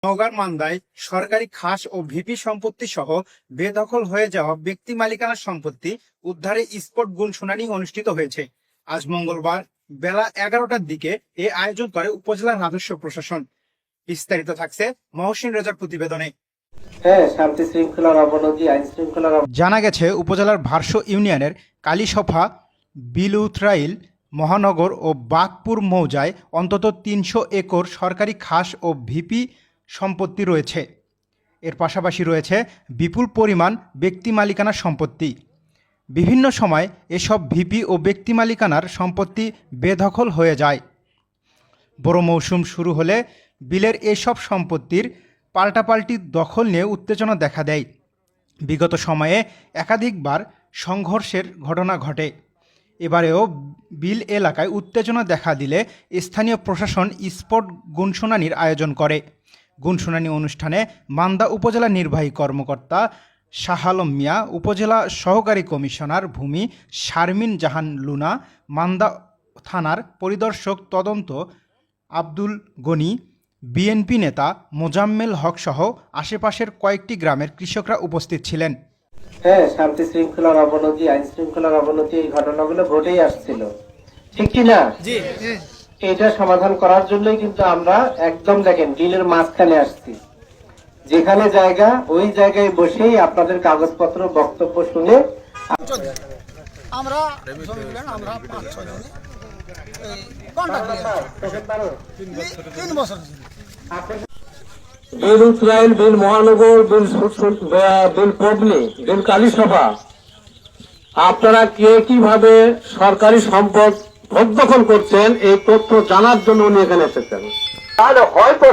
নওগাঁর মান্দায় সরকারি খাস ও ভিপি সম্পত্তি সহ বেদখল হয়ে যাওয়া ব্যক্তি মালিকানার সম্পত্তি উদ্ধারে স্পট গুণ শুনানি অনুষ্ঠিত হয়েছে। আজ মঙ্গলবার বেলা 11টার দিকে এ আয়োজন করে উপজেলা রাজস্ব প্রশাসন। বিস্তারিত থাকছে মহসিন রেজার প্রতিবেদনে। শান্তি শৃঙ্খলার অবনতি, আইন শৃঙ্খলার জানা গেছে, উপজেলার ভারসো ইউনিয়নের কালীসফা, বিলুথরাইল, মহানগর ও বাঘপুর মৌজায় অন্তত ৩০০ একর সরকারি খাস ও ভিপি সম্পত্তি রয়েছে। এর পাশাপাশি রয়েছে বিপুল পরিমাণ ব্যক্তি মালিকানার সম্পত্তি। বিভিন্ন সময় এসব ভিপি ও ব্যক্তি মালিকানার সম্পত্তি বেদখল হয়ে যায়। বড় মৌসুম শুরু হলে বিলের এসব সম্পত্তির পাল্টাপাল্টি দখল নিয়ে উত্তেজনা দেখা দেয়। বিগত সময়ে একাধিকবার সংঘর্ষের ঘটনা ঘটে। এবারেও বিল এলাকায় উত্তেজনা দেখা দিলে স্থানীয় প্রশাসন স্পট গুণশুনানির আয়োজন করে। গুণশুনানি অনুষ্ঠানে মান্দা উপজেলা নির্বাহী কর্মকর্তা শাহ আলম মিয়া, উপজেলা সহকারী কমিশনার ভূমি শারমিন জাহান লুনা, মান্দা থানার পরিদর্শক তদন্ত আব্দুল গনি, বিএনপি নেতা মোজাম্মেল হক সহ আশেপাশের কয়েকটি গ্রামের কৃষকরা উপস্থিত ছিলেন। শান্তি শৃঙ্খলার অবনতি, আইন শৃঙ্খলার অবনতি, এই ঘটনাগুলো ঘটেই আসছিল, ঠিক কি না? এটা সমাধান করার জন্যই কিন্তু আমরা একদম দেখেন বিলের মাঝখানে আসছি। যেখানে জায়গা ওই জায়গায় বসেই আপনাদের কাগজপত্র বক্তব্য শুনে আমরা 5-6 জনে তিন বছর বিল উত্তরাইল, বিল মহানগর, বিল পবনি, বিল কালীসভা, আপনারা কে কিভাবে সরকারি সম্পদ ভোগ দখল করছেন এই তথ্য জানার জন্য উনি এখানে এসেছেন। তাহলে হয়তো